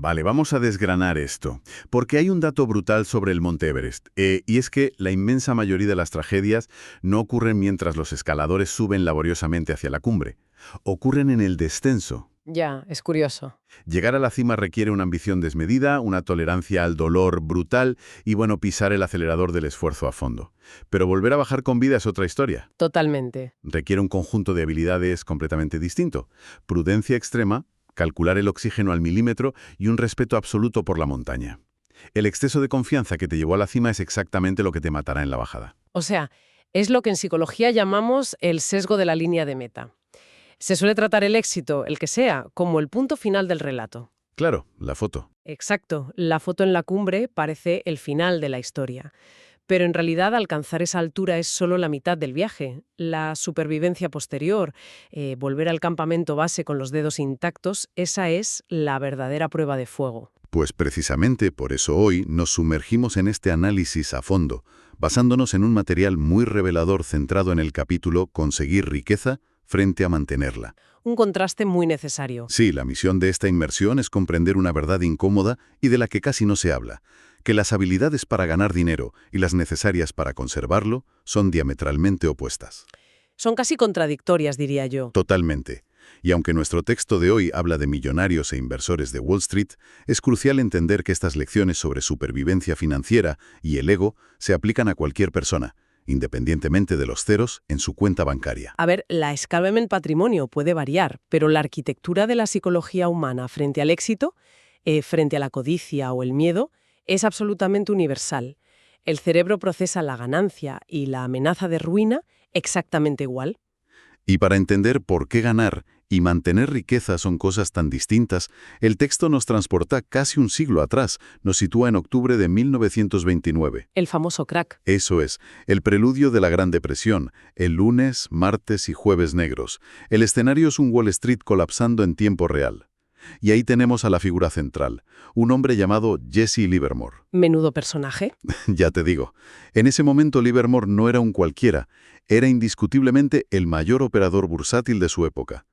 Vale, vamos a desgranar esto, porque hay un dato brutal sobre el Monte Everest, y es que la inmensa mayoría de las tragedias no ocurren mientras los escaladores suben laboriosamente hacia la cumbre, ocurren en el descenso. Ya, es curioso. Llegar a la cima requiere una ambición desmedida, una tolerancia al dolor brutal y, bueno, pisar el acelerador del esfuerzo a fondo. Pero volver a bajar con vida es otra historia. Totalmente. Requiere un conjunto de habilidades completamente distinto. Prudencia extrema, calcular el oxígeno al milímetro y un respeto absoluto por la montaña. El exceso de confianza que te llevó a la cima es exactamente lo que te matará en la bajada. O sea, es lo que en psicología llamamos el sesgo de la línea de meta. Se suele tratar el éxito, el que sea, como el punto final del relato. Claro, la foto. Exacto, la foto en la cumbre parece el final de la historia. Pero en realidad alcanzar esa altura es solo la mitad del viaje. La supervivencia posterior, volver al campamento base con los dedos intactos, esa es la verdadera prueba de fuego. Pues precisamente por eso hoy nos sumergimos en este análisis a fondo, basándonos en un material muy revelador centrado en el capítulo Conseguir riqueza frente a mantenerla. Un contraste muy necesario. Sí, la misión de esta inmersión es comprender una verdad incómoda y de la que casi no se habla, que las habilidades para ganar dinero y las necesarias para conservarlo son diametralmente opuestas. Son casi contradictorias, diría yo. Totalmente. Y aunque nuestro texto de hoy habla de millonarios e inversores de Wall Street, es crucial entender que estas lecciones sobre supervivencia financiera y el ego se aplican a cualquier persona, independientemente de los ceros en su cuenta bancaria. A ver, la escala en el patrimonio puede variar, pero la arquitectura de la psicología humana frente al éxito, frente a la codicia o el miedo, es absolutamente universal. El cerebro procesa la ganancia y la amenaza de ruina exactamente igual. Y para entender por qué ganar y mantener riqueza son cosas tan distintas, el texto nos transporta casi un siglo atrás, nos sitúa en octubre de 1929. El famoso crack. Eso es, el preludio de la Gran Depresión, el lunes, martes y jueves negros. El escenario es un Wall Street colapsando en tiempo real. Y ahí tenemos a la figura central, un hombre llamado Jesse Livermore. Menudo personaje. Ya te digo, en ese momento Livermore no era un cualquiera, era indiscutiblemente el mayor operador bursátil de su época.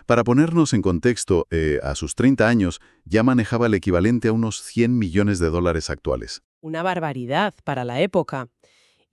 Para ponernos en contexto, a sus 30 años ya manejaba el equivalente a unos 100 millones de dólares actuales. Una barbaridad para la época.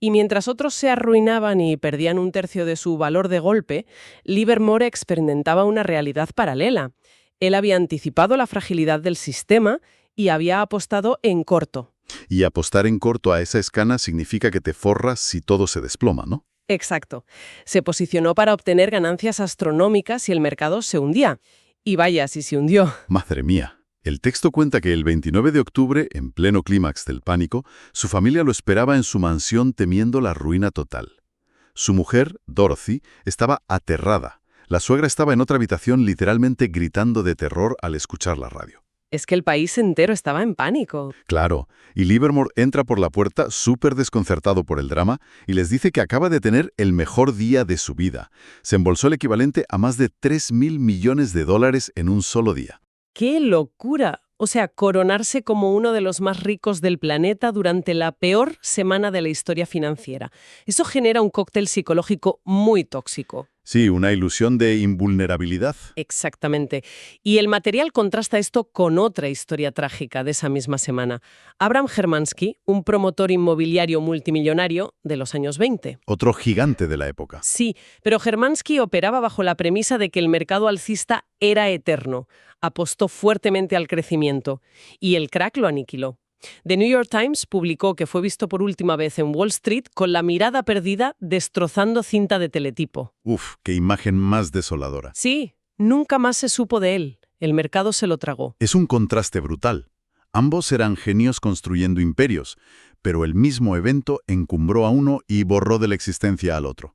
Y mientras otros se arruinaban y perdían un tercio de su valor de golpe, Livermore experimentaba una realidad paralela. Él había anticipado la fragilidad del sistema y había apostado en corto. Y apostar en corto a esa escala significa que te forras si todo se desploma, ¿no? Exacto. Se posicionó para obtener ganancias astronómicas si el mercado se hundía. Y vaya, si se hundió. Madre mía. El texto cuenta que el 29 de octubre, en pleno clímax del pánico, su familia lo esperaba en su mansión temiendo la ruina total. Su mujer, Dorothy, estaba aterrada. La suegra estaba en otra habitación literalmente gritando de terror al escuchar la radio. Es que el país entero estaba en pánico. Claro, y Livermore entra por la puerta súper desconcertado por el drama y les dice que acaba de tener el mejor día de su vida. Se embolsó el equivalente a más de 3.000 millones de dólares en un solo día. ¡Qué locura! O sea, coronarse como uno de los más ricos del planeta durante la peor semana de la historia financiera. Eso genera un cóctel psicológico muy tóxico. Sí, una ilusión de invulnerabilidad. Exactamente. Y el material contrasta esto con otra historia trágica de esa misma semana. Abraham Hermansky, un promotor inmobiliario multimillonario de los años 20. Otro gigante de la época. Sí, pero Hermansky operaba bajo la premisa de que el mercado alcista era eterno. Apostó fuertemente al crecimiento. Y el crack lo aniquiló. The New York Times publicó que fue visto por última vez en Wall Street con la mirada perdida destrozando cinta de teletipo. Uf, qué imagen más desoladora. Sí, nunca más se supo de él. El mercado se lo tragó. Es un contraste brutal. Ambos eran genios construyendo imperios, pero el mismo evento encumbró a uno y borró de la existencia al otro.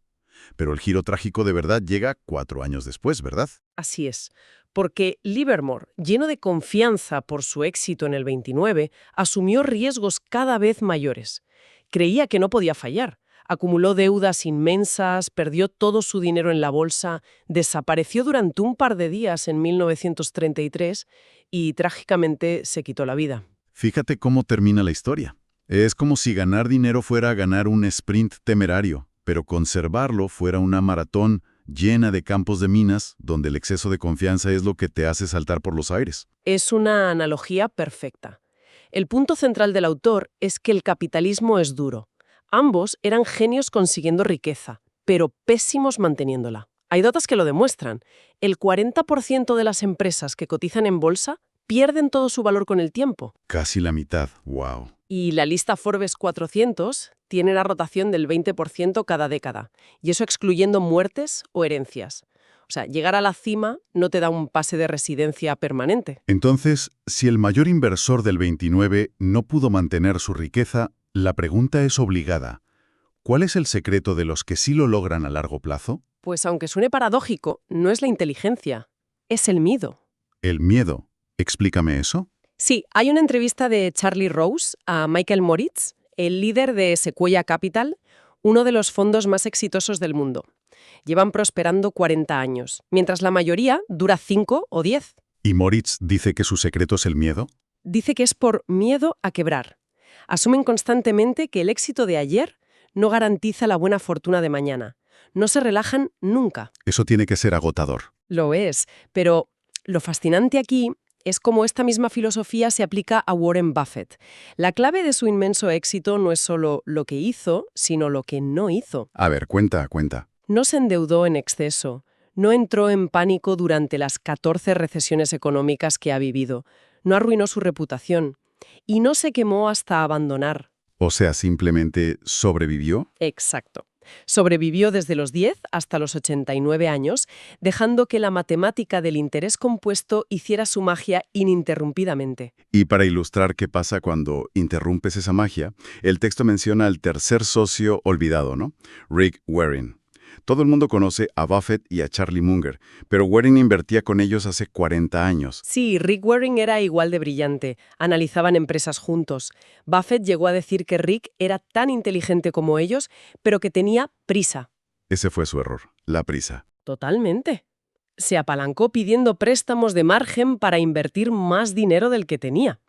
Pero el giro trágico de verdad llega 4 años después, ¿verdad? Así es, porque Livermore, lleno de confianza por su éxito en el 29, asumió riesgos cada vez mayores. Creía que no podía fallar. Acumuló deudas inmensas, perdió todo su dinero en la bolsa, desapareció durante un par de días en 1933 y trágicamente se quitó la vida. Fíjate cómo termina la historia. Es como si ganar dinero fuera ganar un sprint temerario, pero conservarlo fuera una maratón llena de campos de minas, donde el exceso de confianza es lo que te hace saltar por los aires. Es una analogía perfecta. El punto central del autor es que el capitalismo es duro. Ambos eran genios consiguiendo riqueza, pero pésimos manteniéndola. Hay datos que lo demuestran. El 40% de las empresas que cotizan en bolsa pierden todo su valor con el tiempo. Casi la mitad. ¡Wow! Y la lista Forbes 400 tiene la rotación del 20% cada década, y eso excluyendo muertes o herencias. O sea, llegar a la cima no te da un pase de residencia permanente. Entonces, si el mayor inversor del 29 no pudo mantener su riqueza, la pregunta es obligada. ¿Cuál es el secreto de los que sí lo logran a largo plazo? Pues aunque suene paradójico, no es la inteligencia, es el miedo. El miedo. Explícame eso. Sí, hay una entrevista de Charlie Rose a Michael Moritz, el líder de Sequoia Capital, uno de los fondos más exitosos del mundo. Llevan prosperando 40 años, mientras la mayoría dura 5 o 10. ¿Y Moritz dice que su secreto es el miedo? Dice que es por miedo a quebrar. Asumen constantemente que el éxito de ayer no garantiza la buena fortuna de mañana. No se relajan nunca. Eso tiene que ser agotador. Lo es, pero lo fascinante aquí es cómo esta misma filosofía se aplica a Warren Buffett. La clave de su inmenso éxito no es solo lo que hizo, sino lo que no hizo. A ver, cuenta. No se endeudó en exceso, no entró en pánico durante las 14 recesiones económicas que ha vivido, no arruinó su reputación y no se quemó hasta abandonar. O sea, simplemente sobrevivió. Exacto. Sobrevivió desde los 10 hasta los 89 años, dejando que la matemática del interés compuesto hiciera su magia ininterrumpidamente. Y para ilustrar qué pasa cuando interrumpes esa magia, el texto menciona al tercer socio olvidado, ¿no? Rick Warren. Todo el mundo conoce a Buffett y a Charlie Munger, pero Warren invertía con ellos hace 40 años. Sí, Rick Warren era igual de brillante. Analizaban empresas juntos. Buffett llegó a decir que Rick era tan inteligente como ellos, pero que tenía prisa. Ese fue su error, la prisa. Totalmente. Se apalancó pidiendo préstamos de margen para invertir más dinero del que tenía.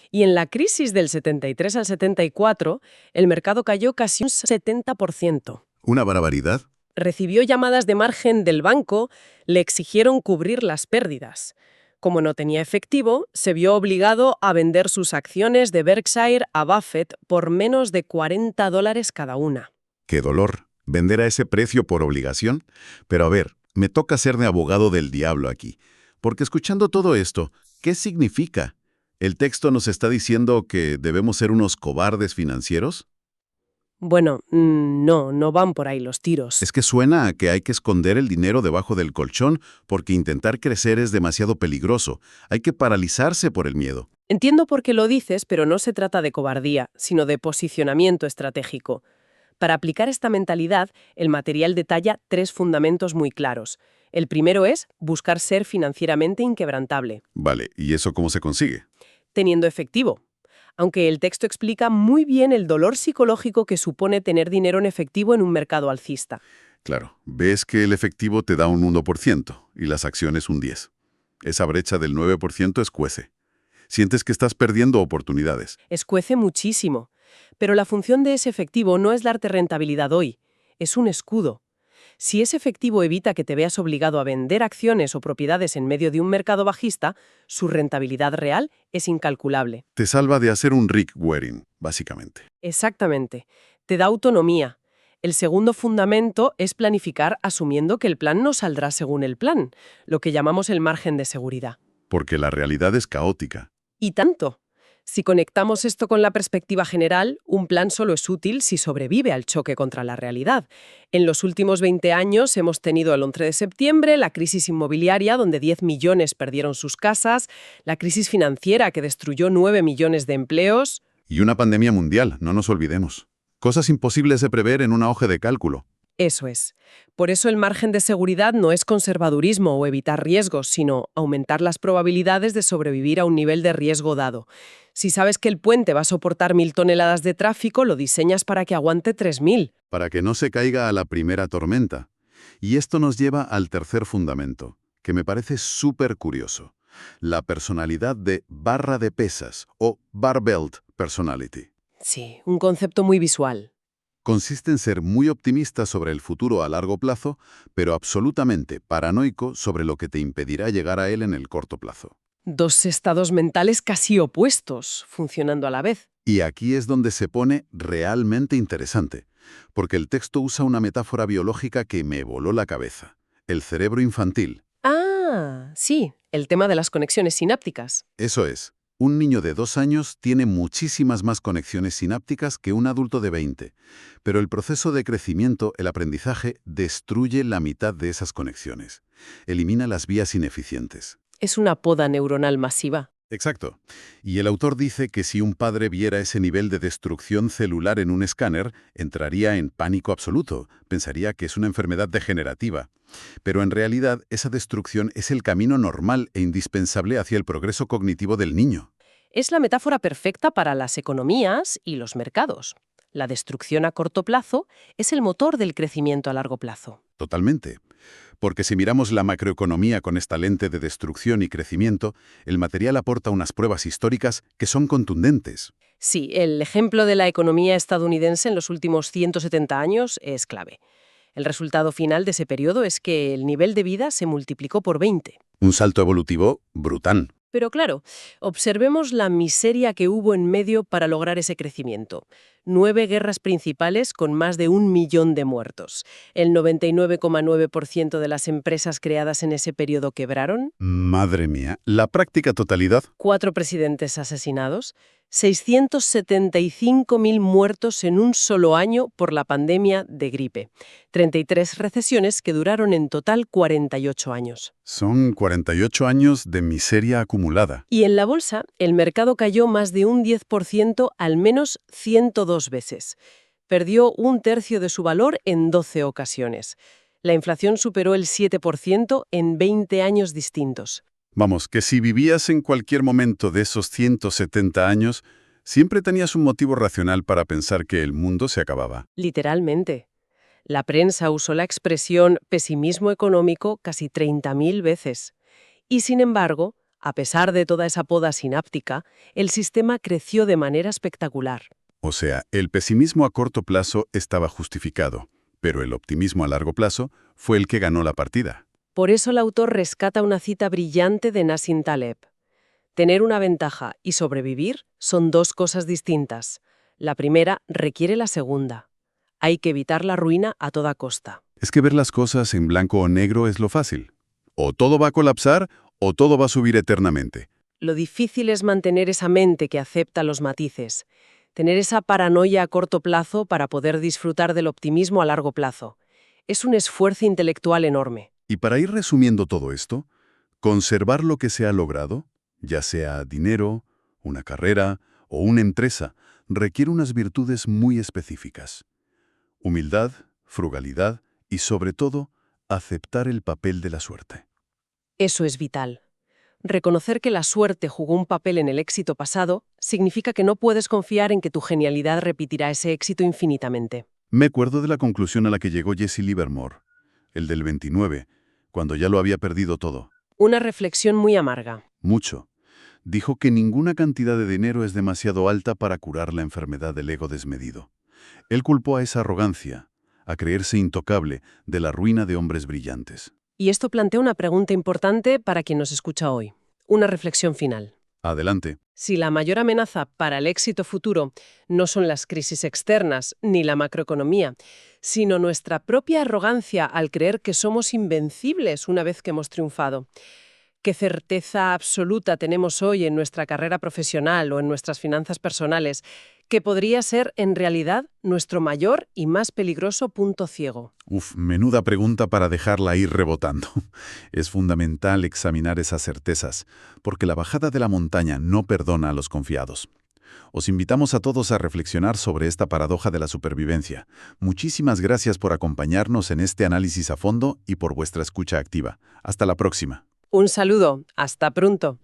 Y en la crisis del 73 al 74, el mercado cayó casi un 70%. ¿Una barbaridad? Recibió llamadas de margen del banco, le exigieron cubrir las pérdidas. Como no tenía efectivo, se vio obligado a vender sus acciones de Berkshire a Buffett por menos de $40 cada una. ¡Qué dolor! ¿Vender a ese precio por obligación? Pero a ver, me toca ser de abogado del diablo aquí. Porque escuchando todo esto, ¿qué significa? ¿El texto nos está diciendo que debemos ser unos cobardes financieros? Bueno, no van por ahí los tiros. Es que suena a que hay que esconder el dinero debajo del colchón porque intentar crecer es demasiado peligroso. Hay que paralizarse por el miedo. Entiendo por qué lo dices, pero no se trata de cobardía, sino de posicionamiento estratégico. Para aplicar esta mentalidad, el material detalla 3 fundamentos muy claros. El primero es buscar ser financieramente inquebrantable. Vale, ¿y eso cómo se consigue? Teniendo efectivo. Aunque el texto explica muy bien el dolor psicológico que supone tener dinero en efectivo en un mercado alcista. Claro, ves que el efectivo te da un 1% y las acciones un 10%. Esa brecha del 9% escuece. Sientes que estás perdiendo oportunidades. Escuece muchísimo. Pero la función de ese efectivo no es darte rentabilidad hoy, es un escudo. Si ese efectivo evita que te veas obligado a vender acciones o propiedades en medio de un mercado bajista, su rentabilidad real es incalculable. Te salva de hacer un Rick Warren, básicamente. Exactamente. Te da autonomía. El segundo fundamento es planificar asumiendo que el plan no saldrá según el plan, lo que llamamos el margen de seguridad. Porque la realidad es caótica. Y tanto. Si conectamos esto con la perspectiva general, un plan solo es útil si sobrevive al choque contra la realidad. En los últimos 20 años hemos tenido el 11 de septiembre, la crisis inmobiliaria donde 10 millones perdieron sus casas, la crisis financiera que destruyó 9 millones de empleos. Y una pandemia mundial, no nos olvidemos. Cosas imposibles de prever en una hoja de cálculo. Eso es. Por eso el margen de seguridad no es conservadurismo o evitar riesgos, sino aumentar las probabilidades de sobrevivir a un nivel de riesgo dado. Si sabes que el puente va a soportar 1000 toneladas de tráfico, lo diseñas para que aguante 3000. Para que no se caiga a la primera tormenta. Y esto nos lleva al tercer fundamento, que me parece súper curioso. La personalidad de barra de pesas o barbell personality. Sí, un concepto muy visual. Consiste en ser muy optimista sobre el futuro a largo plazo, pero absolutamente paranoico sobre lo que te impedirá llegar a él en el corto plazo. Dos estados mentales casi opuestos, funcionando a la vez. Y aquí es donde se pone realmente interesante, porque el texto usa una metáfora biológica que me voló la cabeza. El cerebro infantil. Ah, sí, el tema de las conexiones sinápticas. Eso es. Un niño de 2 años tiene muchísimas más conexiones sinápticas que un adulto de 20, pero el proceso de crecimiento, el aprendizaje, destruye la mitad de esas conexiones. Elimina las vías ineficientes. Es una poda neuronal masiva. Exacto. Y el autor dice que si un padre viera ese nivel de destrucción celular en un escáner, entraría en pánico absoluto, pensaría que es una enfermedad degenerativa. Pero en realidad, esa destrucción es el camino normal e indispensable hacia el progreso cognitivo del niño. Es la metáfora perfecta para las economías y los mercados. La destrucción a corto plazo es el motor del crecimiento a largo plazo. Totalmente. Porque si miramos la macroeconomía con esta lente de destrucción y crecimiento, el material aporta unas pruebas históricas que son contundentes. Sí, el ejemplo de la economía estadounidense en los últimos 170 años es clave. El resultado final de ese periodo es que el nivel de vida se multiplicó por 20. Un salto evolutivo brutal. Pero claro, observemos la miseria que hubo en medio para lograr ese crecimiento. 9 guerras principales con más de 1 millón de muertos. El 99,9% de las empresas creadas en ese periodo quebraron. Madre mía, la práctica totalidad. 4 presidentes asesinados. 675.000 muertos en un solo año por la pandemia de gripe. 33 recesiones que duraron en total 48 años. Son 48 años de miseria acumulada. Y en la bolsa, el mercado cayó más de un 10% al menos 102 veces. Perdió un tercio de su valor en 12 ocasiones. La inflación superó el 7% en 20 años distintos. Vamos, que si vivías en cualquier momento de esos 170 años, siempre tenías un motivo racional para pensar que el mundo se acababa. Literalmente. La prensa usó la expresión pesimismo económico casi 30.000 veces. Y sin embargo, a pesar de toda esa poda sináptica, el sistema creció de manera espectacular. O sea, el pesimismo a corto plazo estaba justificado, pero el optimismo a largo plazo fue el que ganó la partida. Por eso el autor rescata una cita brillante de Nassim Taleb. Tener una ventaja y sobrevivir son dos cosas distintas. La primera requiere la segunda. Hay que evitar la ruina a toda costa. Es que ver las cosas en blanco o negro es lo fácil. O todo va a colapsar o todo va a subir eternamente. Lo difícil es mantener esa mente que acepta los matices. Tener esa paranoia a corto plazo para poder disfrutar del optimismo a largo plazo. Es un esfuerzo intelectual enorme. Y para ir resumiendo todo esto, conservar lo que se ha logrado, ya sea dinero, una carrera o una empresa, requiere unas virtudes muy específicas. Humildad, frugalidad y, sobre todo, aceptar el papel de la suerte. Eso es vital. Reconocer que la suerte jugó un papel en el éxito pasado significa que no puedes confiar en que tu genialidad repetirá ese éxito infinitamente. Me acuerdo de la conclusión a la que llegó Jesse Livermore, el del 29, cuando ya lo había perdido todo. Una reflexión muy amarga. Mucho. Dijo que ninguna cantidad de dinero es demasiado alta para curar la enfermedad del ego desmedido. Él culpó a esa arrogancia, a creerse intocable, de la ruina de hombres brillantes. Y esto plantea una pregunta importante para quien nos escucha hoy. Una reflexión final. Adelante. Si la mayor amenaza para el éxito futuro no son las crisis externas ni la macroeconomía, sino nuestra propia arrogancia al creer que somos invencibles una vez que hemos triunfado, ¿qué certeza absoluta tenemos hoy en nuestra carrera profesional o en nuestras finanzas personales que podría ser en realidad nuestro mayor y más peligroso punto ciego? Menuda pregunta para dejarla ir rebotando. Es fundamental examinar esas certezas, porque la bajada de la montaña no perdona a los confiados. Os invitamos a todos a reflexionar sobre esta paradoja de la supervivencia. Muchísimas gracias por acompañarnos en este análisis a fondo y por vuestra escucha activa. Hasta la próxima. Un saludo. Hasta pronto.